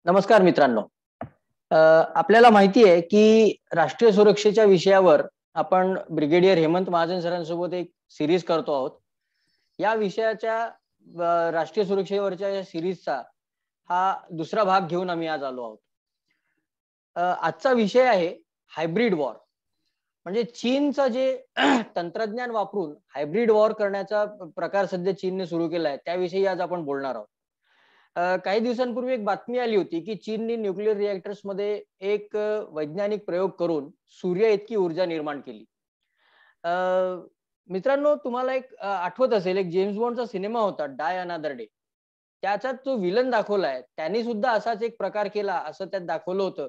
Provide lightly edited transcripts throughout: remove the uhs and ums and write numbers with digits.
नमस्कार मित्रांनो. आपल्याला माहिती आहे की राष्ट्रीय सुरक्षेच्या विषयावर आपण ब्रिगेडियर हेमंत महाजन सरांसोबत एक सिरीज करतो आहोत. या विषयाच्या राष्ट्रीय सुरक्षेवरच्या या सिरीजचा हा दुसरा भाग घेऊन आम्ही आज आलो आहोत. आजचा विषय आहे हायब्रिड वॉर. म्हणजे चीनचं जे तंत्रज्ञान वापरून हायब्रिड वॉर करण्याचा प्रकार सध्या चीनने सुरू केला आहे त्याविषयी आज आपण बोलणार आहोत. काही दिवसांपूर्वी एक बातमी आली होती की चीनने न्यूक्लिअर रिएक्टर्स मध्ये एक वैज्ञानिक प्रयोग करून सूर्य इतकी ऊर्जा निर्माण केली. मित्रांनो, तुम्हाला एक आठवत असेल, एक जेम्स बॉन्डचा सिनेमा होता डाय अनादर डे. त्याच्यात जो विलन दाखवलाय त्यांनी सुद्धा असाच एक प्रकार केला असं त्यात दाखवलं होतं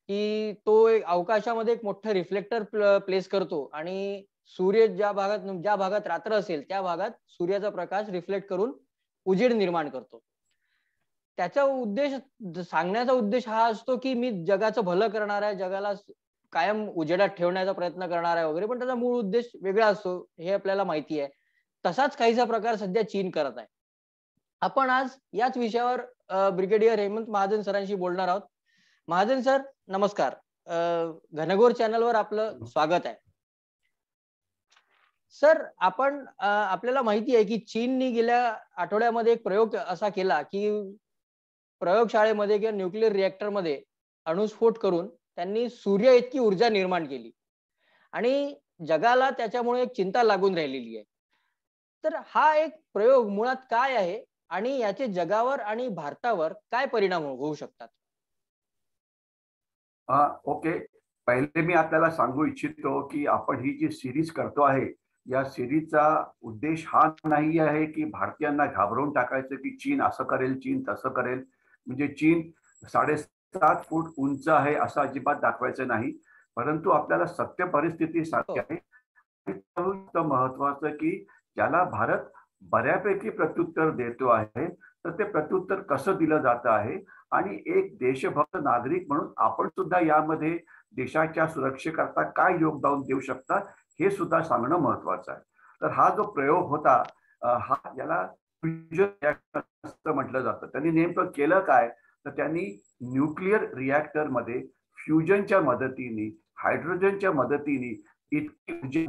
की तो एक अवकाशामध्ये एक मोठं रिफ्लेक्टर प्लेस करतो आणि सूर्य ज्या भागात रात्र असेल त्या भागात सूर्याचा प्रकाश रिफ्लेक्ट करून उजेड निर्माण करतो. त्याचा उद्देश सांगण्याचा उद्देश हा असतो की मी जगाचं भलं करणार आहे, जगाला कायम उजेडात ठेवण्याचा प्रयत्न करणार आहे वगैरे, पण त्याचा मूळ उद्देश वेगळा असतो हे आपल्याला माहिती आहे. तसाच काहीसा प्रकार सध्या चीन करत आहे. आपण आज याच विषयावर ब्रिगेडियर हेमंत महाजन सरांशी बोलणार आहोत. महाजन सर, नमस्कार. घनघोर चॅनलवर आपलं स्वागत आहे. सर, आपल्याला माहिती आहे की चीनने गेल्या आठवड्यामध्ये एक प्रयोग असा केला की प्रयोगशाळेमध्ये किंवा न्यूक्लिअर रिएक्टरमध्ये अणुस्फोट करून त्यांनी सूर्य इतकी ऊर्जा निर्माण केली आणि जगाला त्याच्यामुळे एक चिंता लागून राहिलेली आहे. तर हा एक प्रयोग मुळात काय आहे आणि याचे जगावर आणि भारतावर काय परिणाम होऊ शकतात? ओके, पहिले मी आपल्याला सांगू इच्छितो की आपण ही जी सिरीज करतो आहे या सिरीजचा उद्देश हा नाही आहे की भारतीयांना घाबरवून टाकायचं की चीन असं करेल, चीन तसं करेल. म्हणजे चीन 7.5 फूट उंच आहे असं अजिबात दाखवायचं नाही, परंतु आपल्याला सत्य परिस्थिती सांगते आहे. महत्वाचं की ज्याला भारत बऱ्यापैकी प्रत्युत्तर देतो आहे तर ते प्रत्युत्तर कसं दिलं जातं आहे आणि एक देशभक्त नागरिक म्हणून आपण सुद्धा यामध्ये देशाच्या सुरक्षेकरता काय योगदान देऊ शकता हे सुद्धा सांगणं महत्वाचं आहे. तर हा जो प्रयोग होता हा याला फ्युजन म्हटलं जातं. त्यांनी नेमकं केलं काय तर त्यांनी न्यूक्लिअर रिएक्टर मध्ये फ्युजनच्या मदतीने हायड्रोजनच्या मदतीने इतकी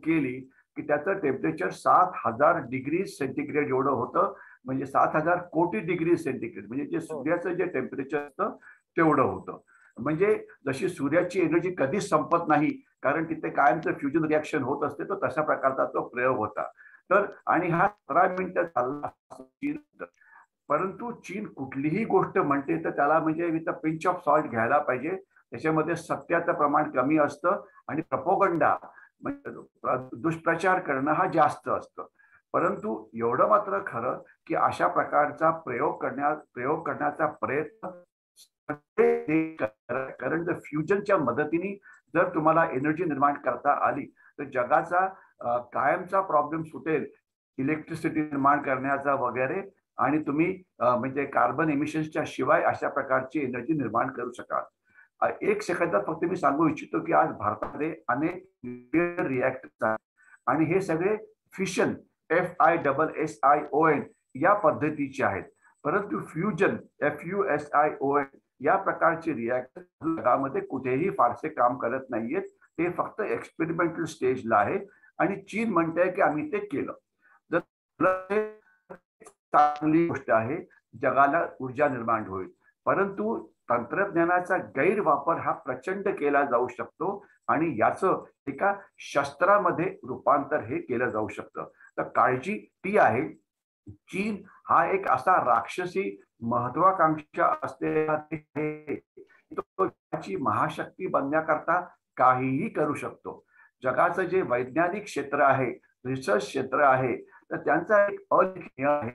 केली की त्याचं टेम्परेचर 7000 डिग्री सेंटीग्रेड एवढं होतं. म्हणजे 7000 कोटी डिग्री सेंटीग्रेड म्हणजे जे सूर्याचं जे टेम्परेचर असतं तेवढं होतं. म्हणजे जशी सूर्याची एनर्जी कधीच संपत नाही कारण तिथे कायमचं फ्युजन रिॲक्शन होत असते, तो तशा प्रकारचा तो प्रयोग होता. तर आणि हा 15 मिनिटं चालला. परंतु चीन कुठलीही गोष्ट म्हणते तर त्याला म्हणजे with a pinch of salt घ्यायला पाहिजे. त्याच्यामध्ये सत्याचं प्रमाण कमी असतं आणि प्रपोगंडा म्हणजे दुष्प्रचार करणं हा जास्त असतं. परंतु एवढं मात्र खरं की अशा प्रकारचा प्रयोग करण्याचा प्रयत्न कारण जर फ्युजनच्या मदतीने जर तुम्हाला एनर्जी निर्माण करता आली तर जगाचा कायमचा प्रॉब्लेम सुटेल, इलेक्ट्रिसिटी निर्माण करण्याचा वगैरे, आणि तुम्ही म्हणजे कार्बन एमिशन्सच्या शिवाय अशा प्रकारची एनर्जी निर्माण करू शकाल. एक सेकंदात फक्त मी सांगू इच्छितो की आज भारतामध्ये अनेक न्यूक्लिअर रिएक्टर्स आहेत आणि हे सगळे फिशन FISSION या पद्धतीचे आहेत. परंतु फ्युजन FUSION या प्रकारचे रिएक्टर जगामध्ये कुठेही फारसे काम करत नाहीयेत. ते फक्त एक्सपेरिमेंटल स्टेजला आहे आणि चीन म्हणते की आम्ही ते केलं. जर चांगली गोष्ट आहे, जगाला ऊर्जा निर्माण होईल, परंतु तंत्रज्ञानाचा गैरवापर हा प्रचंड केला जाऊ शकतो आणि याचं एका शस्त्रामध्ये रूपांतर हे केलं जाऊ शकतं. तर काळजी ती आहे, चीन हा एक असा राक्षसी महत्वाकांक्षा असलेला त्याची महाशक्ती बनण्याकरता काहीही करू शकतो. जगाचं जे वैज्ञानिक क्षेत्र आहे, रिसर्च क्षेत्र आहे, तर त्यांचा एक अलिखनीय आहे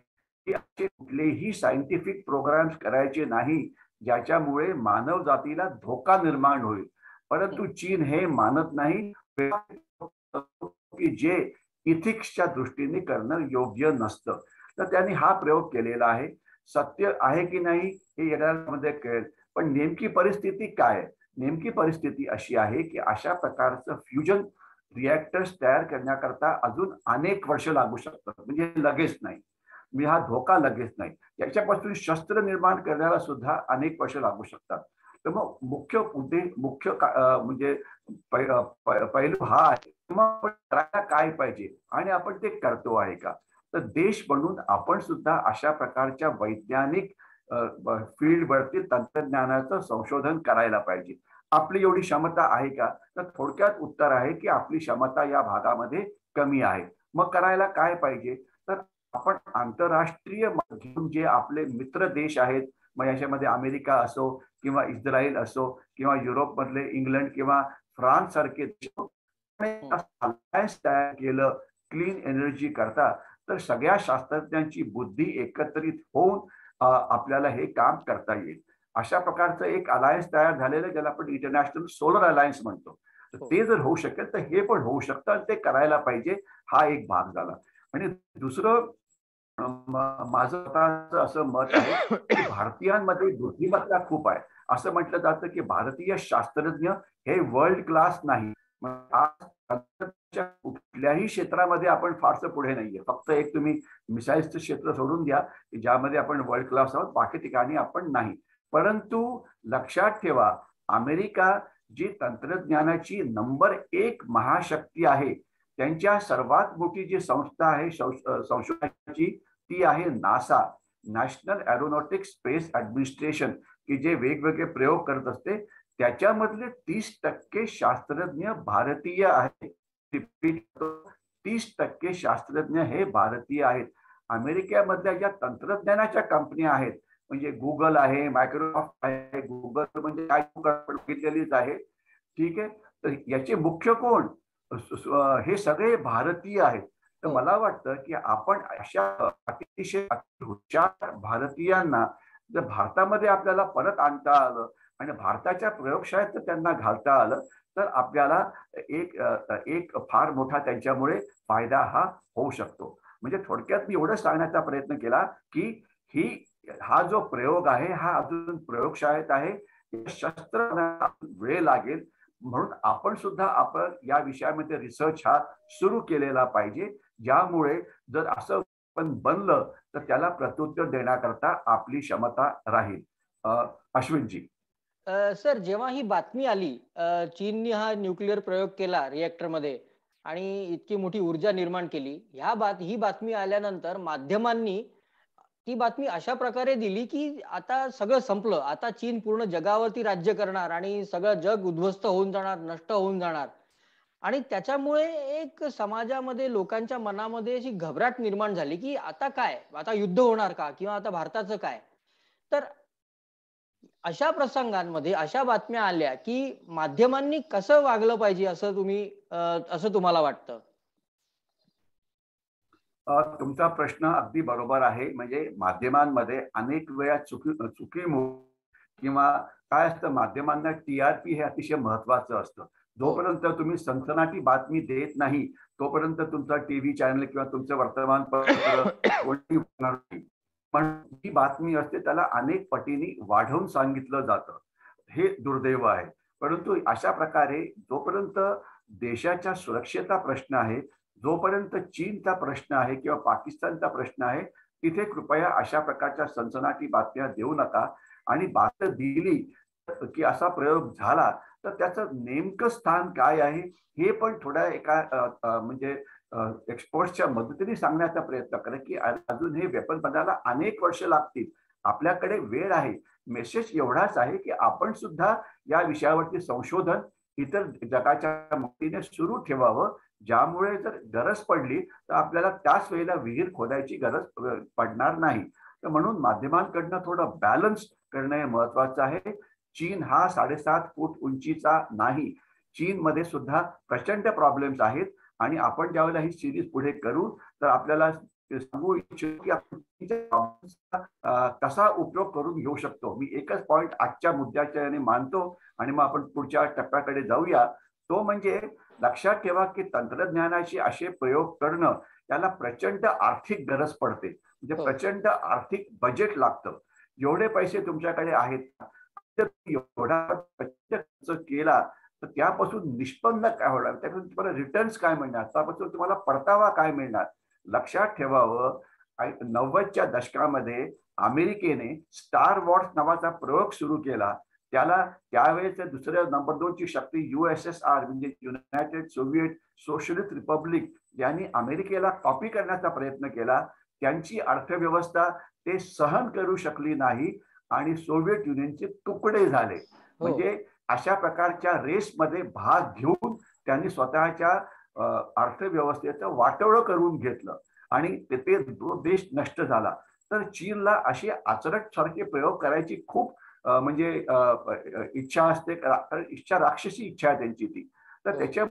की असे कुठलेही सायंटिफिक प्रोग्राम्स करायचे नाही ज्याच्यामुळे मानव जातीला धोका निर्माण होईल. परंतु चीन हे मानत नाही की जे इथिक्सच्या दृष्टीने करणं योग्य नसतं. तर त्यांनी हा प्रयोग केलेला आहे. सत्य आहे की नाही हे येण्यामध्ये कळेल, पण नेमकी परिस्थिती काय? नेमकी परिस्थिती अशी आहे की अशा प्रकारचं फ्युजन रिएक्टर्स तयार करण्याकरता अजून अनेक वर्ष लागू शकतात, म्हणजे लगेच नाही. मी हा धोका लगेच नाही. याच्यापासून शस्त्र निर्माण करण्याला सुद्धा अनेक वर्ष लागू शकतात. तर मग मुख्य उद्देश म्हणजे पैलू हा आहे. मग आपण करायला काय पाहिजे आणि आपण ते करतो आहे का? तर देश म्हणून आपण सुद्धा अशा प्रकारच्या वैज्ञानिक फील्डवरती तंत्रज्ञानाचं संशोधन करायला पाहिजे. आपली एवढी क्षमता आहे का? तर थोडक्यात उत्तर आहे की आपली क्षमता या भागामध्ये कमी आहे. मग करायला काय पाहिजे? तर आपण आंतरराष्ट्रीय घेऊन जे आपले मित्र देश आहेत, मग याच्यामध्ये अमेरिका असो किंवा इस्रायल असो किंवा युरोप मधले इंग्लंड किंवा फ्रान्स सारखे अलायन्स तयार केलं क्लीन एनर्जी करता, तर सगळ्या शास्त्रज्ञांची बुद्धी एकत्रित होऊन आपल्याला हे काम करता येईल. अशा प्रकारचं एक अलायन्स तयार झालेलं ज्याला आपण इंटरनॅशनल सोलर अलायन्स म्हणतो. ते जर होऊ शकेल तर हे पण होऊ शकतं आणि ते करायला पाहिजे. हा एक भाग झाला. आणि दुसरं माझं असं मत आहे की भारतीयांमध्ये बुद्धिमत्ता खूप आहे. असं म्हटलं जातं की भारतीय शास्त्रज्ञ हे वर्ल्ड क्लास नाही. कुठल्याही क्षेत्रामध्ये आपण फारसं पुढे नाहीये. फक्त एक तुम्ही मिसाईल्सचं क्षेत्र सोडून द्या की ज्यामध्ये आपण वर्ल्ड क्लास आहोत, बाकी ठिकाणी आपण नाही. परंतु लक्षात ठेवा, अमेरिका जी तंत्रज्ञानाची नंबर 1 महाशक्ती आहे, त्यांच्या सर्वात मोठी जी संस्था आहे संशोधनाची, ती आहे NASA, national aeronautics space administration, की जे वेगवेगळे प्रयोग करत असते. त्याच्यामधले 30% शास्त्रज्ञ भारतीय आहेत. 30% शास्त्रज्ञ हे भारतीय आहेत. अमेरिकेमधल्या ज्या तंत्रज्ञानाच्या कंपन्या आहेत, म्हणजे गुगल आहे, मायक्रोसॉफ्ट आहे, गुगल म्हणजे काय बघितलेलीच आहे, ठीक आहे. तर याचे मुख्य कोण? हे सगळे भारतीय आहेत. तर मला वाटतं की आपण अशा अतिशय हुशार भारतीयांना जर भारतामध्ये आपल्याला परत आणता आलं आणि भारताच्या प्रयोगशाळेत त्यांना घालता आलं, तर आपल्याला एक फार मोठा त्यांच्यामुळे फायदा हा होऊ शकतो. म्हणजे थोडक्यात मी एवढं सांगण्याचा प्रयत्न केला की हा जो प्रयोग आहे हा अजून प्रयोगशाळेत आहे. शस्त्र वेळ लागेल, म्हणून आपण सुद्धा आपण या विषयामध्ये रिसर्च हा सुरू केलेला पाहिजे, ज्यामुळे जर असं पण बनलं तर त्याला प्रत्युत्तर देण्याकरता आपली क्षमता राहील. अश्विनजी. सर, जेव्हा ही बातमी आली, चीनने हा न्यूक्लिअर प्रयोग केला रिएक्टर मध्ये आणि इतकी मोठी ऊर्जा निर्माण केली, ही बातमी आल्यानंतर माध्यमांनी ती बातमी अशा प्रकारे दिली की आता सगळं संपलं, आता चीन पूर्ण जगावरती राज्य करणार आणि सगळं जग उद्ध्वस्त होऊन जाणार, नष्ट होऊन जाणार. आणि त्याच्यामुळे एक समाजामध्ये लोकांच्या मनामध्ये अशी घबराट निर्माण झाली की आता काय, आता युद्ध होणार का, किंवा आता भारताचं काय. तर अशा प्रसंगांमध्ये अशा बातम्या आल्या की माध्यमांनी कसं वागलं पाहिजे असं तुम्हाला वाटतं? तुमचा प्रश्न अगदी बरोबर आहे. म्हणजे माध्यमांमध्ये अनेक वेळा चुकीमुळे किंवा काय असतं, माध्यमांना टीआरपी हे अतिशय महत्वाचं असतं. जोपर्यंत तुम्ही सनसनाटी बातमी देत नाही, तोपर्यंत तुमचा टीव्ही चॅनल किंवा तुमचं वर्तमानपत्र कोणी नाही. पण ही बातमी असते त्याला अनेक पटीने वाढवून सांगितलं जातं. हे दुर्दैव आहे. परंतु अशा प्रकारे जोपर्यंत देशाच्या सुरक्षेचा प्रश्न आहे, जोपर्यंत चीनचा प्रश्न आहे किंवा पाकिस्तानचा प्रश्न आहे, तिथे कृपया अशा प्रकारच्या सनसनाटी बातम्या देऊ नका. आणि बातमी दिली की असा प्रयोग झाला तर त्याचं नेमकं स्थान काय आहे हे पण थोड्या एका म्हणजे एक्सपर्टच्या मदतीने सांगण्याचा प्रयत्न करा की अजून हे वेपन बनायला अनेक वर्ष लागतील. आपल्याकडे वेळ आहे. मेसेज एवढाच आहे की आपण सुद्धा या विषयावरती संशोधन इतर जगाच्या मदतीने सुरू ठेवावं, ज्यामुळे जर गरज पडली तर आपल्याला त्याच वेळेला विहीर खोदायची गरज पडणार नाही. तर म्हणून माध्यमांकडनं थोडं बॅलन्स करणं हे महत्वाचं आहे. चीन हा 7.5 फूट उंचीचा नाही. चीनमध्ये सुद्धा प्रचंड प्रॉब्लेम्स आहेत आणि आपण ज्यावेळेला ही सिरीज पुढे करू तर आपल्याला सांगू इच्छितो की आपण कसा उपयोग करून घेऊ शकतो. मी एकच पॉइंट आजच्या मुद्द्याच्या मानतो आणि मग आपण पुढच्या टप्प्याकडे जाऊया. तो म्हणजे लक्षात ठेवा की तंत्रज्ञानाचे असे प्रयोग करणं त्याला प्रचंड आर्थिक गरज पडते. म्हणजे प्रचंड आर्थिक बजेट लागतं. जेवढे पैसे तुमच्याकडे आहेत एवढा खर्च केला तर त्यापासून निष्पन्न काय होणार, त्यापासून तुम्हाला रिटर्न्स काय मिळणार, त्यापासून तुम्हाला परतावा काय मिळणार. लक्षात ठेवावं, 90च्या दशकामध्ये अमेरिकेने स्टार वॉर्स नावाचा प्रयोग सुरू केला. त्याला त्यावेळेस दुसऱ्या नंबर 2 ची शक्ती USSR म्हणजे युनायटेड सोव्हिएट सोशलिस्ट रिपब्लिक यांनी अमेरिकेला कॉपी करण्याचा प्रयत्न केला. त्यांची अर्थव्यवस्था ते सहन करू शकली नाही आणि सोव्हिएट युनियनचे तुकडे झाले. म्हणजे अशा प्रकारच्या रेसमध्ये भाग घेऊन त्यांनी स्वतःच्या अर्थव्यवस्थेचं वाटोळं करून घेतलं आणि ते देश नष्ट झाला. तर चीनला अशी आचरट सारखे प्रयोग करायची खूप म्हणजे इच्छा असते. इच्छा राक्षसी इच्छा आहे त्यांची ती. तर त्याच्या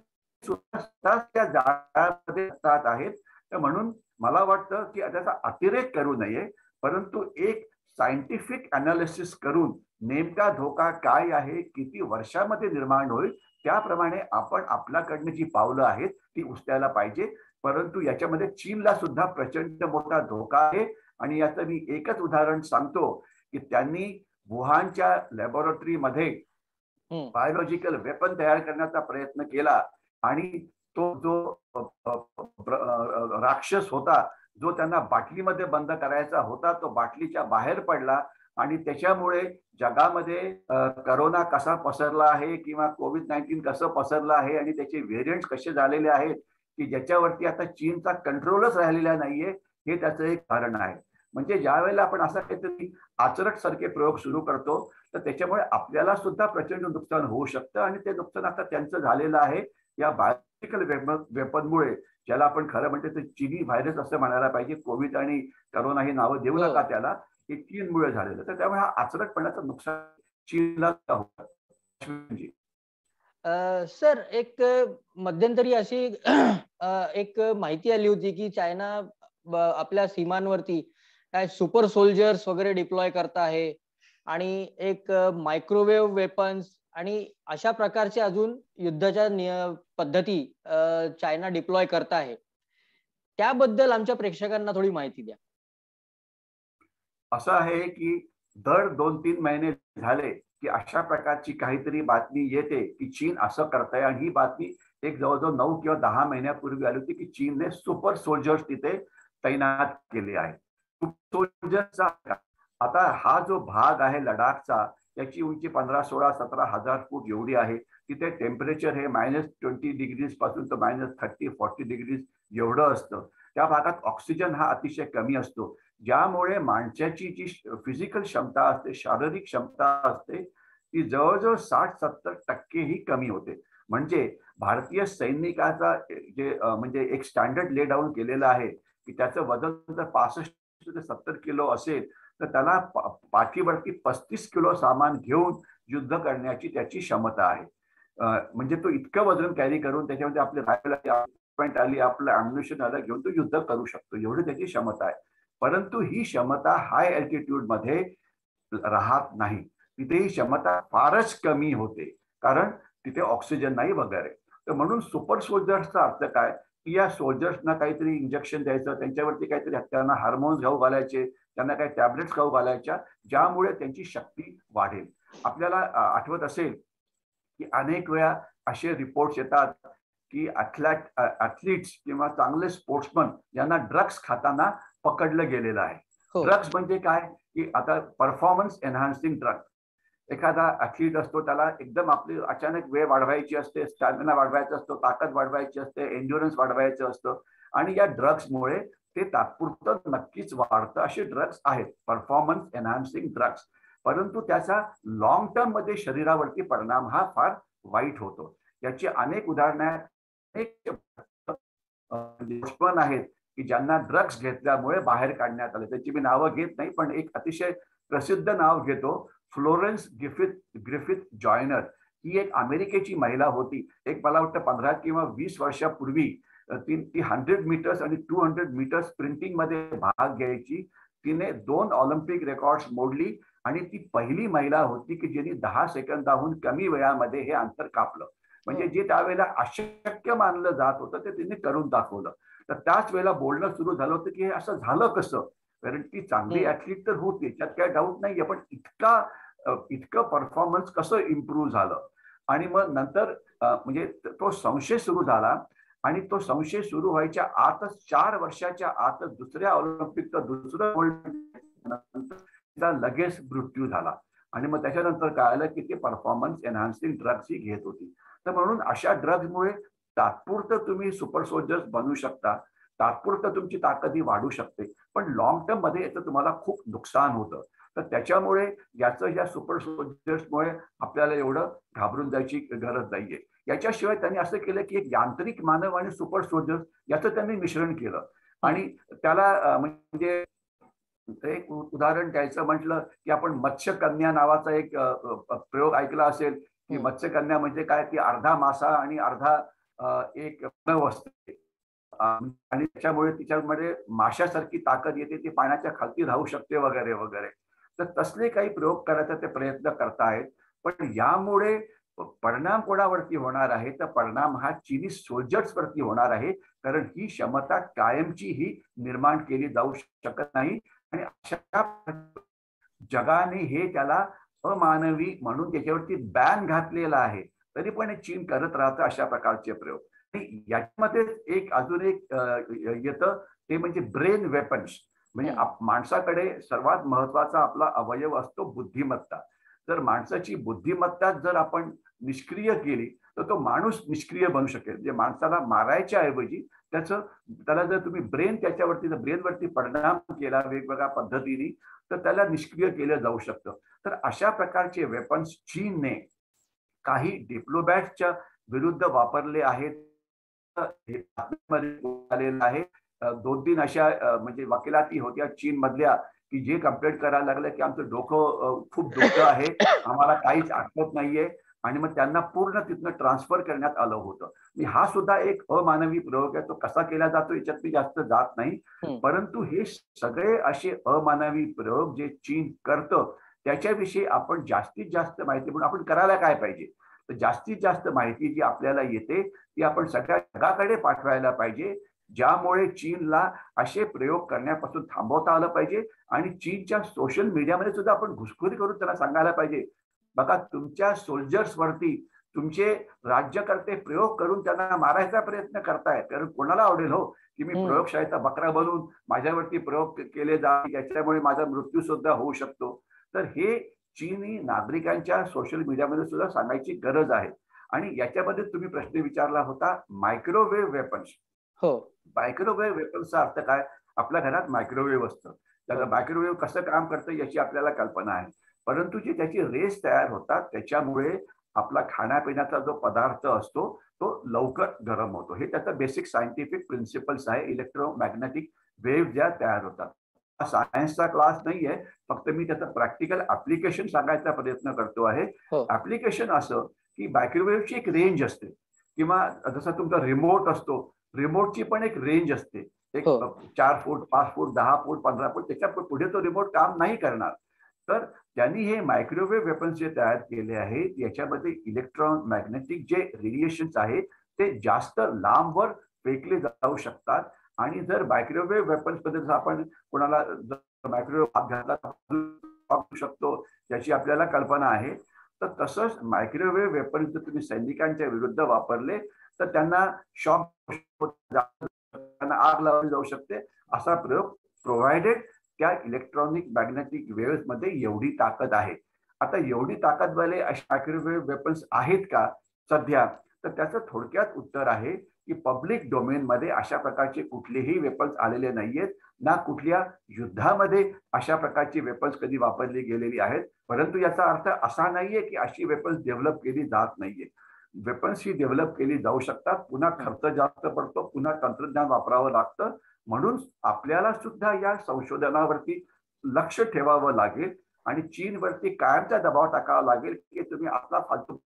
सुद्धा त्या जाळ्यामध्ये आहेत. तर म्हणून मला वाटतं की त्याचा अतिरेक करू नये, परंतु एक सायंटिफिक अनालिसिस करून नेमका धोका काय आहे, किती वर्षामध्ये निर्माण होईल, त्याप्रमाणे आपण आपल्याकडनं जी पावलं आहेत ती उचलायला पाहिजे. परंतु याच्यामध्ये चीनला सुद्धा प्रचंड मोठा धोका आहे. आणि याचं मी एकच उदाहरण सांगतो की त्यांनी वुहानच्या लॅबोरेटरीमध्ये बायोलॉजिकल वेपन तयार करण्याचा प्रयत्न केला आणि तो जो राक्षस होता, जो त्यांना बाटलीमध्ये बंद करायचा होता, तो बाटलीच्या बाहेर पडला आणि त्याच्यामुळे जगामध्ये करोना कसा पसरला आहे किंवा COVID-19 कसं पसरलं आहे आणि त्याचे व्हेरियंट कसे झालेले आहेत की ज्याच्यावरती आता चीनचा कंट्रोलच राहिलेला नाहीये, हे त्याचं एक कारण आहे. म्हणजे ज्या वेळेला आपण असा काहीतरी आचरट सारखे प्रयोग सुरू करतो तर त्याच्यामुळे आपल्याला सुद्धा प्रचंड नुकसान होऊ शकतं आणि ते नुकसान आता त्यांचं झालेलं आहे या बायोलॉजिकल वेपनमुळे, ज्याला आपण खरं म्हणतो ते चीनी व्हायरस असं म्हणायला पाहिजे. कोविड आणि करोना ही नावं देऊ नका त्याला, हे चीनमुळे झालेलं. तर त्यामुळे हा आचरटपणाचं नुकसान चीनला होतं. सर, एक मध्यंतरी अशी एक माहिती आली होती की चायना आपल्या सीमांवरती काय सुपर सोल्जर्स वगैरे डिप्लॉय करत आहे आणि एक मायक्रोवेव्ह वेपन्स आणि अशा प्रकारचे अजून युद्धाच्या पद्धती चायना डिप्लॉय करत आहे. त्याबद्दल आमच्या प्रेक्षकांना थोडी माहिती द्या. असं आहे की दर 2-3 महिने झाले की अशा प्रकारची काहीतरी बातमी येते की चीन असं करताय. आणि ही बातमी एक जवळजवळ 9 किंवा 10 महिन्यापूर्वी आली होती की चीनने सुपर सोल्जर्स तिथे तैनात केले आहेत. सोल्जर्सचा आता हा जो भाग आहे लडाखचा, त्याची उंची 15-16-17 हजार फूट एवढी आहे. तिथे टेम्परेचर हे -20 पासून तर -30-40 डिग्रीज एवढं असतं. त्या भागात ऑक्सिजन हा अतिशय कमी असतो, ज्यामुळे माणसाची जी फिजिकल क्षमता असते, शारीरिक क्षमता असते, ती जवळजवळ 60-70% ही कमी होते. म्हणजे भारतीय सैनिकाचा जे म्हणजे एक स्टँडर्ड ले डाऊन केलेलं आहे की त्याचं वजन जर 65 ते 70 किलो असेल तर त्याला पाठीवरती 35 किलो सामान घेऊन युद्ध करण्याची त्याची क्षमता आहे. म्हणजे तो इतकं वजन कॅरी करून त्याच्यामध्ये आपले रायफल आली, आपलं अम्युनिशन आलं घेऊन तो युद्ध करू शकतो, एवढी त्याची क्षमता आहे. परंतु ही क्षमता हाय अल्टिट्यूड मध्ये राहत नाही. तिथे ही क्षमता फारच कमी होते, कारण तिथे ऑक्सिजन नाही वगैरे. तर म्हणून सुपर सोल्जर्सचा अर्थ काय की या सोल्जर्सना काहीतरी इंजेक्शन द्यायचं, त्यांच्यावरती काहीतरी त्यांना हार्मोन्स खाऊ घालायचे, त्यांना काही टॅबलेट्स खाऊ घालायच्या, ज्यामुळे त्यांची शक्ती वाढेल. आपल्याला आठवत असेल की अनेक वेळा असे रिपोर्ट्स येतात की ऍथलीट्स किंवा चांगले स्पोर्ट्समन यांना ड्रग्स खाताना पकडलं गेलेलं आहे. ड्रग्स म्हणजे काय की आता परफॉर्मन्स एनहान्सिंग ड्रग. एखादा ऍथलीट असतो, त्याला एकदम आपली अचानक वेळ वाढवायची असते, स्टॅमिना वाढवायचा असतो, ताकद वाढवायची असते, एन्ड्युरन्स वाढवायचं असतं आणि या ड्रग्समुळे ते तात्पुरतं नक्कीच वाढतं. असे ड्रग्स आहेत परफॉर्मन्स एनहान्सिंग ड्रग्स. परंतु त्याचा लॉंग टर्म मध्ये शरीरावरती परिणाम हा फार वाईट होतो. याची अनेक उदाहरणं आहेत की ज्यांना ड्रग्स घेतल्यामुळे बाहेर काढण्यात आले. त्याची मी नावं घेत नाही, पण एक अतिशय प्रसिद्ध नाव घेतो, फ्लोरेन्स ग्रिफिथ जॉयनर. ही एक अमेरिकेची महिला होती. एक मला वाटतं 15 किंवा 20 वर्षापूर्वी ती 100 मीटर्स आणि 200 मीटर्स स्प्रिंटिंग मध्ये भाग घ्यायची. तिने 2 ऑलिम्पिक रेकॉर्ड्स मोडली आणि ती पहिली महिला होती की जिने 10 सेकंदाहून कमी वेळामध्ये हे अंतर कापलं. म्हणजे जे त्यावेळेला अशक्य मानलं जात होतं ते तिने करून दाखवलं. तर त्याच वेळेला बोलणं सुरू झालं होतं की हे असं झालं कसं, कारण ती चांगली ऍथलीट तर होती, त्यात काही डाऊट नाहीये, पण इतकं परफॉर्मन्स कसं इम्प्रूव्ह झालं. आणि मग नंतर म्हणजे तो संशय सुरू झाला आणि तो संशय सुरू व्हायच्या आतच 4 वर्षाच्या आतच दुसऱ्या ऑलिम्पिकचं दुसरं गोल्ड लगेच मृत्यू झाला. आणि मग त्याच्यानंतर कळालं की ते परफॉर्मन्स एनहान्सिंग ड्रग्स ही घेत होती. तर म्हणून अशा ड्रग्समुळे तात्पुरतं तुम्ही सुपर सोल्जर्स बनू शकता, तात्पुरतं तुमची ताकद ही वाढू शकते, पण लॉंग टर्म मध्ये याचं तुम्हाला खूप नुकसान होतं. तर त्याच्यामुळे या सुपर सोल्जर्समुळे आपल्याला एवढं घाबरून जायची गरज नाहीये. याच्याशिवाय त्यांनी असं केलं की एक यांत्रिक मानव आणि सुपर सोल्जर्स याचं त्यांनी मिश्रण केलं. आणि त्याला म्हणजे एक उदाहरण द्यायचं म्हटलं की आपण मत्स्यकन्या नावाचा एक प्रयोग ऐकला असेल की मत्स्यकन्या म्हणजे काय, की अर्धा मासा आणि अर्धा एक मानव असते. आणि त्याच्यामुळे तिच्यामध्ये माशासारखी ताकद येते, ती पाण्याच्या खालती राहू शकते वगैरे वगैरे. तर तसले काही प्रयोग करायचा ते प्रयत्न करतायत. पण यामुळे परिणाम कोणावरती होणार आहे, तर परिणाम हा चिनी सोल्जर्स वरती होणार आहे. कारण ही क्षमता कायमची ही निर्माण केली जाऊ शकत नाही. आणि अशा जगाने हे त्याला अमानवी म्हणून त्याच्यावरती बॅन घातलेला आहे. तरी पण चीन करत राहतं अशा प्रकारचे प्रयोग. आणि याच्यामध्ये एक अजून एक येतं ते म्हणजे ब्रेन वेपन्स. म्हणजे माणसाकडे सर्वात महत्वाचा आपला अवयव असतो बुद्धिमत्ता. जर माणसाची बुद्धिमत्ता जर आपण निष्क्रिय केली तर तो माणूस निष्क्रिय बनू शकेल. म्हणजे माणसाला मारायच्या ऐवजी त्याला जर तुम्ही त्याच्यावरती जर ब्रेनवरती परिणाम केला वेगवेगळ्या पद्धतीने तर त्याला निष्क्रिय केलं जाऊ शकतं. तर अशा प्रकारचे वेपन्स चीनने काही डिप्लोमॅट्सच्या विरुद्ध वापरले आहेत. हे आलेलं आहे. 2-3 अशा म्हणजे वकिलाती होत्या चीन मधल्या की जे कंप्लेंट करायला लागले की आमचं डोकं खूप दुखतं आहे, आम्हाला काहीच आठवत नाहीये. आणि मग त्यांना पूर्ण तिथनं ट्रान्सफर करण्यात आलं होतं. हा सुद्धा एक अमानवी प्रयोग आहे. तो कसा केला जातो याच्यात मी जास्त जात नाही. परंतु हे सगळे असे अमानवी प्रयोग जे चीन करतं त्याच्याविषयी आपण जास्तीत जास्त माहिती म्हणून आपण करायला काय पाहिजे, तर जास्तीत जास्त माहिती जी आपल्याला येते ती आपण सगळ्या जगाकडे पाठवायला पाहिजे. ज्यामुळे चीनला असे प्रयोग करण्यापासून थांबवता आलं पाहिजे. आणि चीनच्या सोशल मीडियामध्ये सुद्धा आपण घुसखोरी करून त्यांना सांगायला पाहिजे, बघा तुमच्या सोल्जर्स वरती तुमचे राज्यकर्ते प्रयोग करून त्यांना मारायचा प्रयत्न करतायत. कारण कोणाला आवडेल हो की मी प्रयोगशाळेचा बकरा बनून माझ्यावरती प्रयोग केले जाते, याच्यामुळे माझा मृत्यू सुद्धा होऊ शकतो. तर हे चीनी नागरिकांच्या सोशल मीडियामध्ये सुद्धा सांगायची गरज आहे. आणि याच्यामध्ये तुम्ही प्रश्न विचारला होता मायक्रोवेव्ह वेपन्स. हो, मायक्रोवेव्ह वेपन्सचा अर्थ काय, आपल्या घरात मायक्रोवेव्ह असतं. त्याचं मायक्रोवेव्ह कसं काम करतं याची आपल्याला कल्पना आहे. परंतु जे त्याची रेस तयार होतात त्याच्यामुळे आपला खाण्यापिण्याचा जो पदार्थ असतो तो लवकर गरम होतो. हे त्याचं बेसिक सायंटिफिक प्रिन्सिपल्स आहे. इलेक्ट्रोमॅग्नेटिक वेव्ह ज्या तयार होतात. हा सायन्सचा क्लास नाहीये, फक्त मी त्याचं प्रॅक्टिकल ऍप्लिकेशन सांगायचा प्रयत्न करतो आहे. ऍप्लिकेशन असं की मायक्रोवेव्हची एक रेंज असते, किंवा जसा तुमचा रिमोट असतो, रिमोटची पण एक रेंज असते. एक 4 फूट, 5 फूट, 10 फूट, 15 फूट, त्याच्या पुढे तो रिमोट काम नाही करणार. तर त्यांनी हे मायक्रोवेव्ह वेपन्स जे तयार केले आहेत याच्यामध्ये इलेक्ट्रोमॅग्नेटिक जे रेडिएशन्स आहेत ते जास्त लांबवर फेकले जाऊ शकतात. आणि जर मायक्रोवेव्ह वेपन्स मध्ये जर आपण कोणाला मायक्रोवेव्ह हात घातला शकतो त्याची आपल्याला कल्पना आहे. तर तसंच मायक्रोवेव्ह वेपन्स जर तुम्ही सैनिकांच्या विरुद्ध वापरले तर त्यांना शॉक, त्यांना आग लावली जाऊ शकते. असा प्रयोग प्रोव्हाइडेड त्या इलेक्ट्रॉनिक मॅग्नेटिक वेव्ह मध्ये एवढी ताकद आहे. आता एवढी ताकदवाले असे मायक्रोवेव्ह वेपन्स आहेत का सध्या, तर त्याचं थोडक्यात उत्तर आहे की पब्लिक डोमेन मध्ये अशा प्रकारचे कुठलेही वेपन्स आलेले नाहीयेत. ना कुठल्या युद्धामध्ये अशा प्रकारची वेपन्स कधी वापरली गेलेली आहेत. परंतु याचा अर्थ असा नाहीये की अशी वेपन्स डेव्हलप केली जात नाहीये. वेपन्स ही डेव्हलप केली जाऊ शकतात. पुन्हा खर्च जास्त पडतो, पुन्हा तंत्रज्ञान वापरावं लागतं. म्हणून आपल्याला सुद्धा या संशोधनावरती लक्ष ठेवावं लागेल आणि चीनवरती कायमचा दबाव टाकावा लागेल की तुम्ही आपला फालतू.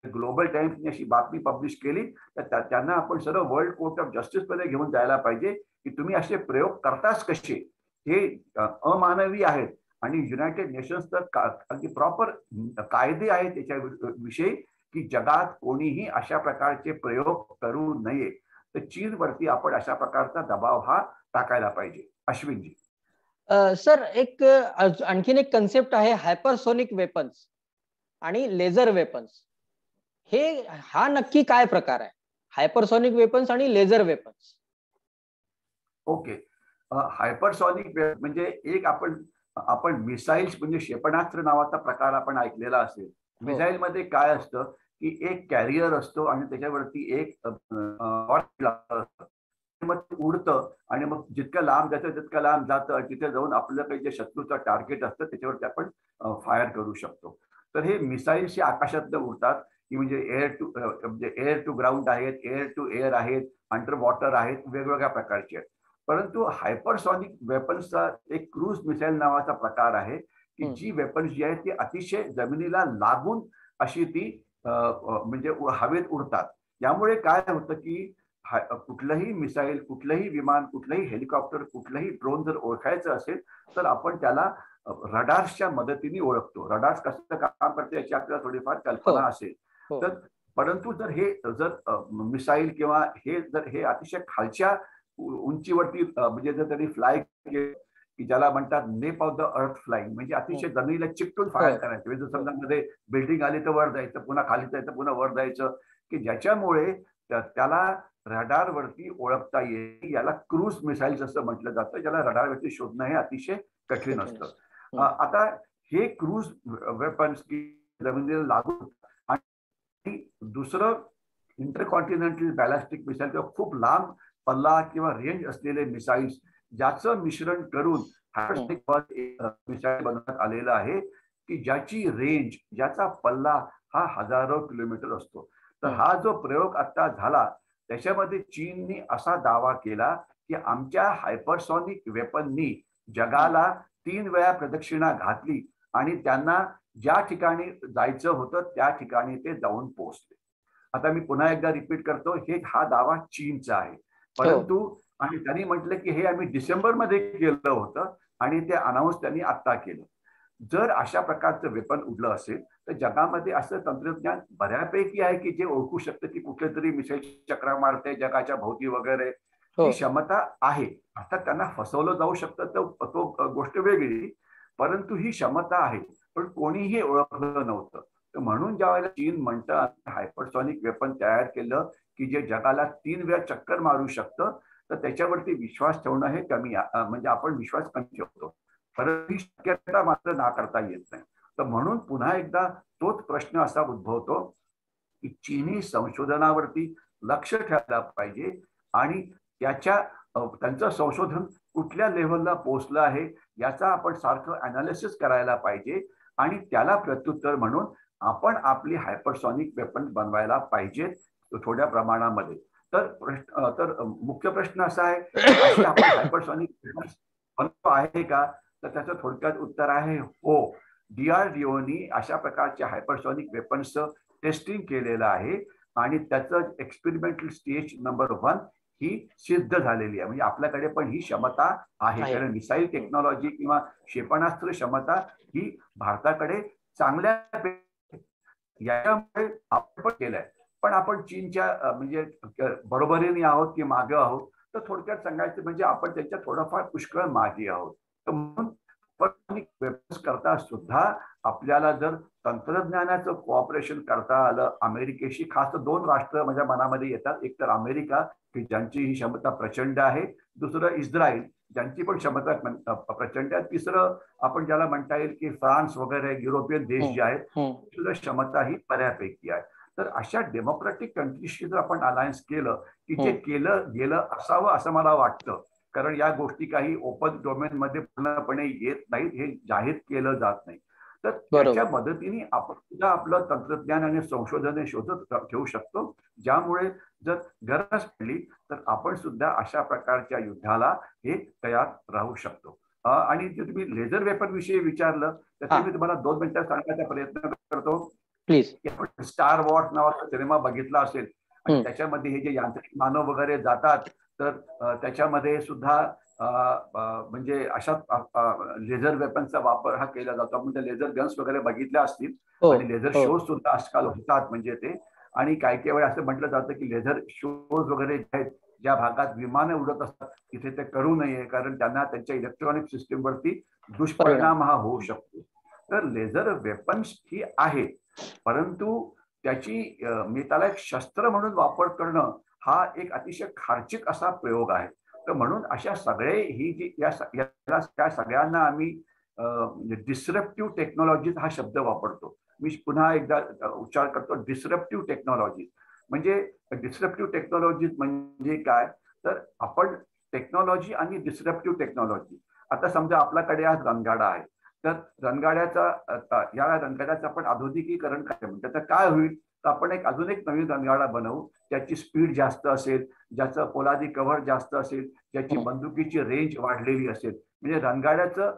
ग्लोबल टाइम्सने अशी बातमी पब्लिश केली तर त्यांना आपण सर्व वर्ल्ड कोर्ट ऑफ जस्टिस मध्ये घेऊन जायला पाहिजे की तुम्ही असे प्रयोग करताच कसे, हे अमानवी आहेत. आणि युनायटेड नेशन्स तर अगदी प्रॉपर कायदे आहेत त्याच्याविषयी की जगात कोणीही अशा प्रकारचे प्रयोग करू नये. तर चीनवरती आपण अशा प्रकारचा दबाव हा टाकायला पाहिजे. अश्विनजी. सर एक आणखीन एक कन्सेप्ट आहे हायपरसोनिक वेपन्स आणि लेझर वेपन्स. हा नक्की काय प्रकार आहे? हायपरसॉनिक वेपन्स आणि लेझर वेपन्स. ओके. हायपरसॉनिक म्हणजे एक आपण आपण मिसाईल्स म्हणजे क्षेपणास्त्र नावाचा प्रकार आपण ऐकलेला असेल. मिसाईल मध्ये काय असतं की एक कॅरियर असतो आणि त्याच्यावरती एक मग ते उडतं आणि मग जितकं लांब जातं तितकं लांब जातं. तिथे जाऊन आपलं काही जे शत्रूचं टार्गेट असतं त्याच्यावरती आपण फायर करू शकतो. तर हे मिसाईल्स आकाशात उडतात की म्हणजे एअर टू ग्राउंड आहेत, एअर टू एअर आहेत, अंडर वॉटर आहेत, वेगवेगळ्या प्रकारचे आहेत. परंतु हायपरसॉनिक वेपन्सचा एक क्रूज मिसाईल नावाचा प्रकार आहे की जी वेपन्स जी आहेत ती अतिशय जमिनीला लागून अशी ती म्हणजे हवेत उडतात. यामुळे काय होतं की कुठलंही मिसाईल, कुठलंही विमान, कुठलंही हेलिकॉप्टर, कुठलंही ड्रोन जर ओळखायचं असेल तर आपण त्याला रडार्सच्या मदतीने ओळखतो. रडार्स कसं काम करते याची आपल्याला थोडीफार कल्पना असेल. तर परंतु जर मिसाईल किंवा हे अतिशय खालच्या उंचीवरती म्हणजे जर त्यांनी फ्लाय केलं की ज्याला म्हणतात नेप ऑफ द अर्थ फ्लाइंग, म्हणजे अतिशय जमिनीला चिकटून फायर करायचं. म्हणजे समजा मध्ये बिल्डिंग आली तर वर जायचं, पुन्हा खाली जायचं, पुन्हा वर जायचं, की ज्याच्यामुळे त्याला रडारवरती ओळखता येईल. याला क्रूज मिसाईल्स असं म्हटलं जातं, ज्याला रडारवरती शोधणं हे अतिशय कठीण असतं. आता हे क्रूज वेपन्स जमिनीला लागू आणि दुसरं इंटरकॉन्टिनेंटल बॅलिस्टिक मिसाईल किंवा खूप लांब पल्ला किंवा रेंज असलेले मिसाईल्स ज्याचं मिश्रण करून मिसाईल बनवण्यात आलेलं आहे की ज्याची रेंज, ज्याचा पल्ला हा हजारो किलोमीटर असतो. तर हा जो प्रयोग आता झाला त्याच्यामध्ये चीनने असा दावा केला की आमच्या हायपरसॉनिक वेपननी जगाला 3 वेळा प्रदक्षिणा घातली आणि त्यांना ज्या ठिकाणी जायचं होतं त्या ठिकाणी ते जाऊन पोहोचले. आता मी पुन्हा एकदा रिपीट करतो, हा दावा चीनचा आहे. परंतु आणि त्यांनी म्हटलं की हे आम्ही डिसेंबरमध्ये केलं होतं आणि ते अनाऊन्स त्यांनी आत्ता केलं. जर अशा प्रकारचं वेपन उडलं असेल तर जगामध्ये असं तंत्रज्ञान बऱ्यापैकी आहे की जे ओळखू शकतं की कुठले तरी मिसाईल चक्रा मारते जगाच्या भोवती वगैरे. ही क्षमता आहे. अर्थात त्यांना फसवलं जाऊ शकतं तर तो गोष्ट वेगळी, परंतु ही क्षमता आहे. पण कोणीही ओळखलं नव्हतं. तर म्हणून ज्यावेळेला चीन म्हणतं हायपरसॉनिक वेपन तयार केलं की जे जगाला 3 वेळा चक्कर मारू शकतं, तर त्याच्यावरती विश्वास ठेवणं हे कमी, म्हणजे आपण विश्वास कमी ठेवतो. परंतु ही शक्यता मात्र नाकारता येत नाही. तर म्हणून पुन्हा एकदा तोच प्रश्न असा उद्भवतो की चीनी संशोधनावरती लक्ष ठेवायला पाहिजे आणि त्यांचं संशोधन कुठल्या लेव्हलला पोहोचलं आहे याचा आपण सारखं अनालिसिस करायला पाहिजे आणि त्याला प्रत्युत्तर म्हणून आपण आपली हायपरसॉनिक वेपन बनवायला पाहिजेत थोड्या प्रमाणामध्ये. तर मुख्य प्रश्न असा आहे अशी आपण हायपरसॉनिक वेपन्स बनवतो आहे का? तर त्याचं थोडक्यात उत्तर आहे हो. DRDOनी अशा प्रकारच्या हायपरसॉनिक वेपन्सचं टेस्टिंग केलेलं आहे आणि त्याचं एक्सपेरिमेंटल स्टेज नंबर 1 ही सिद्ध झालेली आहे. म्हणजे आपल्याकडे पण ही क्षमता आहे. कारण मिसाईल टेक्नॉलॉजी किंवा क्षेपणास्त्र क्षमता ही भारताकडे चांगल्या याच्यामुळे आपण पण केलंय. पण आपण चीनच्या म्हणजे बरोबरीने आहोत की मागे आहोत? तर थोडक्यात सांगायचं म्हणजे आपण त्यांच्या थोडंफार पुष्कळ मागे आहोत. तर म्हणून करता सुद्धा आपल्याला जर तंत्रज्ञानाचं कोऑपरेशन करता आलं अमेरिकेशी, खास 2 राष्ट्र माझ्या मनामध्ये येतात. एक तर अमेरिका की ज्यांची ही क्षमता प्रचंड आहे, दुसरं इस्रायल ज्यांची पण क्षमता प्रचंड आहे, तिसरं आपण ज्याला म्हणता येईल की फ्रान्स वगैरे युरोपियन देश जे आहेत सुद्धा क्षमता ही बऱ्यापैकी आहे. तर अशा डेमोक्रॅटिक कंट्रीशी जर आपण अलायन्स केलं की जे केलं गेलं असावं असं मला वाटतं. कारण या गोष्टी काही ओपन डोमेन मध्ये पूर्णपणे येत नाहीत, हे जाहीर केलं जात नाही. तर त्याच्या मदतीने आपण सुद्धा आपलं तंत्रज्ञान आणि संशोधन शोधत ठेवू शकतो, ज्यामुळे जर गरज पडली तर आपण सुद्धा अशा प्रकारच्या युद्धाला हे तयार राहू शकतो. आणि जे तुम्ही लेझर वेपन विषयी विचारलं त्याचे मी तुम्हाला 2 मिनिटात सांगण्याचा प्रयत्न करतो. प्लीज. आपण स्टार वॉर्स नावाचा सिनेमा बघितला असेल आणि त्याच्यामध्ये हे जे यांत्रिक मानव वगैरे जातात तर त्याच्यामध्ये सुद्धा म्हणजे अशा लेझर वेपनचा वापर हा केला जातो. आपण त्या लेझर गन्स वगैरे बघितल्या असतील आणि लेझर शोज सुद्धा आजकाल होतात. म्हणजे ते आणि काही वेळा असं म्हटलं जातं की लेझर शोज वगैरे जे आहेत ज्या भागात विमानं उडत असतात तिथे ते करू नये, कारण त्यांना त्यांच्या इलेक्ट्रॉनिक सिस्टीम वरती दुष्परिणाम हा होऊ शकतो. तर लेझर वेपन्स ही आहे, परंतु त्याची मी त्याला एक शस्त्र म्हणून वापर करणं हा एक अतिशय खर्चिक असा प्रयोग आहे. तर म्हणून अशा सगळे ही जी त्या सगळ्यांना आम्ही डिसरप्टिव्ह टेक्नॉलॉजीज हा शब्द वापरतो. मी पुन्हा एकदा उच्चार करतो, डिसरप्टिव्ह टेक्नॉलॉजी. म्हणजे डिसरप्टिव्ह टेक्नॉलॉजीज म्हणजे काय, तर आपण टेक्नॉलॉजी आणि डिसरप्टिव्ह टेक्नॉलॉजी. आता समजा आपल्याकडे आज रणगाडा आहे, तर या रणगाड्याचं आपण आधुनिकीकरण करायचं, त्याचं काय होईल, तर आपण अजून एक नवीन रणगाडा बनवू, ज्याची स्पीड जास्त असेल, ज्याचं पोलादी कव्हर जास्त असेल, ज्याची बंदुकीची रेंज वाढलेली असेल. म्हणजे रणगाड्याचं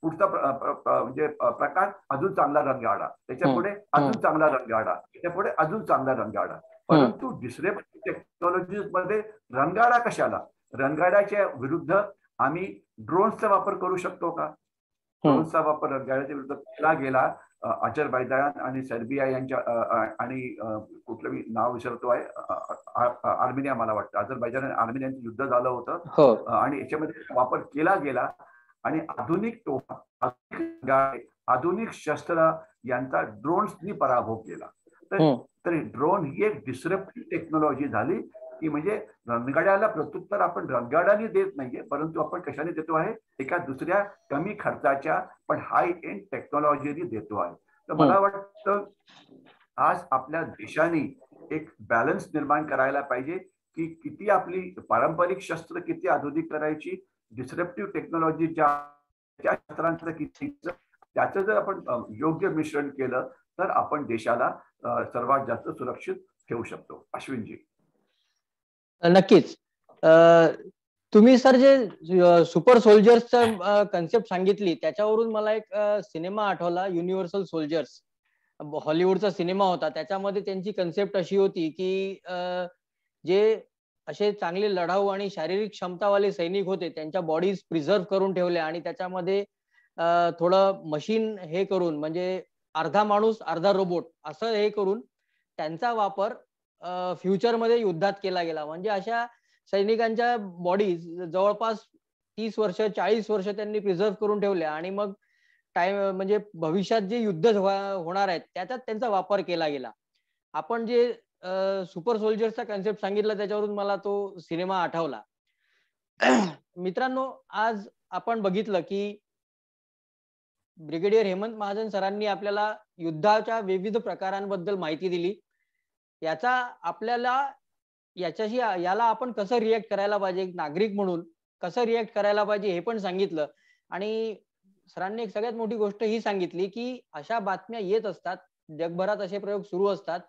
पुढचा म्हणजे प्रकार अजून चांगला रणगाडा, त्याच्या पुढे अजून चांगला रणगाडा, त्याच्या पुढे अजून चांगला रणगाडा. परंतु डिसरप्टिव्ह टेक्नॉलॉजीज मध्ये रणगाडा कशाला, रणगाड्याच्या विरुद्ध आम्ही ड्रोन्सचा वापर करू शकतो का? ड्रोन्सचा वापर रणगाड्याच्या विरुद्ध केला गेला. अझरबैजान आणि सर्बिया यांच्या आणि कुठलं मी नाव विसरतो आहे, आर्मेनिया मला वाटतं, अझरबैजान आणि आर्मेनियाचं युद्ध झालं होतं आणि याच्यामध्ये वापर केला गेला. आणि आधुनिक तोफा, आधुनिक शस्त्र यांचा ड्रोन्सनी पराभव केला. तर ड्रोन ही एक डिसरप्टिव्ह टेक्नॉलॉजी झाली की म्हणजे रणगाड्याला प्रत्युत्तर आपण रणगाड्याने देत नाहीये, परंतु आपण कशाने देतो आहे, एका दुसऱ्या कमी खर्चाच्या पण हाय एंड टेक्नॉलॉजीने देतो आहे. तर मला वाटतं आज आपल्या देशाने एक बॅलन्स निर्माण करायला पाहिजे की किती आपली पारंपरिक शस्त्र किती आधुनिक करायची, डिसरप्टिव्ह टेक्नॉलॉजीच्या शस्त्रांचं किती, त्याचं जर आपण योग्य मिश्रण केलं तर आपण देशाला सर्वात जास्त सुरक्षित ठेवू शकतो. अश्विनजी. नक्कीच. तुम्ही सर जे सुपर सोल्जर्सचा कन्सेप्ट सांगितली त्याच्यावरून मला एक सिनेमा आठवला, युनिव्हर्सल सोल्जर्स. हॉलिवूडचा सिनेमा होता. त्याच्यामध्ये त्यांची कन्सेप्ट अशी होती की जे असे चांगले लढाऊ आणि शारीरिक क्षमतावाले सैनिक होते त्यांच्या बॉडीज प्रिझर्व करून ठेवल्या आणि त्याच्यामध्ये थोडं मशीन हे करून, म्हणजे अर्धा माणूस अर्धा रोबोट असं हे करून त्यांचा वापर फ्युचरमध्ये युद्धात केला गेला. म्हणजे अशा सैनिकांच्या बॉडीज जवळपास 30 वर्ष 40 वर्ष त्यांनी प्रिझर्व करून ठेवल्या आणि मग टाइम म्हणजे भविष्यात जे युद्ध होणार आहेत त्याच्यात त्यांचा वापर केला गेला. आपण जे सुपर सोल्जर्सचा कन्सेप्ट सांगितला त्याच्यावरून मला तो सिनेमा आठवला. मित्रांनो, आज आपण बघितलं की ब्रिगेडियर हेमंत महाजन सरांनी आपल्याला युद्धाच्या विविध प्रकारांबद्दल माहिती दिली. याचा आपल्याला याला आपण कसं रिएक्ट करायला पाहिजे, नागरिक म्हणून कसं रिएक्ट करायला पाहिजे हे पण सांगितलं. आणि सरांनी एक सगळ्यात मोठी गोष्ट ही सांगितली की अशा बातम्या येत असतात, जगभरात असे प्रयोग सुरू असतात,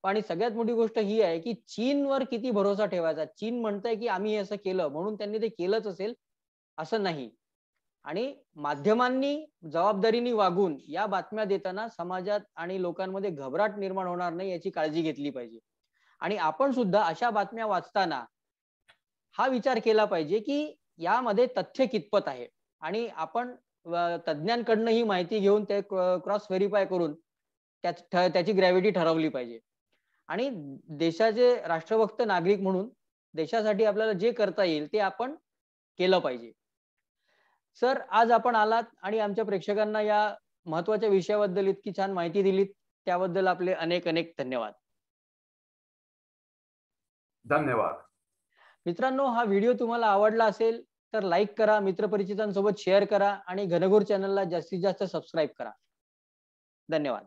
आणि सगळ्यात मोठी गोष्ट ही आहे की चीनवर किती भरोसा ठेवायचा. चीन म्हणतंय की आम्ही असं केलं म्हणून त्यांनी ते केलंच असेल असं नाही. आणि माध्यमांनी जबाबदारीने वागून या बातम्या देताना समाजात आणि लोकांमध्ये घबराट निर्माण होणार नाही याची काळजी घेतली पाहिजे. आणि आपण सुद्धा अशा बातम्या वाचताना हा विचार केला पाहिजे की यामध्ये तथ्य कितपत आहे, आणि आपण तज्ञांकडनं ही माहिती घेऊन ते क्रॉस व्हेरीफाय करून त्याची ग्रॅव्हिटी ठरवली पाहिजे. आणि देशाचे राष्ट्रभक्त नागरिक म्हणून देशासाठी आपल्याला जे करता येईल ते आपण केलं पाहिजे. सर, आज आपण आलात आणि आमच्या प्रेक्षकांना या महत्वाच्या विषयाबद्दल इतकी छान माहिती दिलीत, त्याबद्दल आपले अनेक अनेक धन्यवाद. धन्यवाद. मित्रांनो, हा व्हिडिओ तुम्हाला आवडला असेल तर लाईक करा, मित्रपरिचितांसोबत शेअर करा आणि घनघोर चॅनलला जास्तीत जास्त सबस्क्राईब करा. धन्यवाद.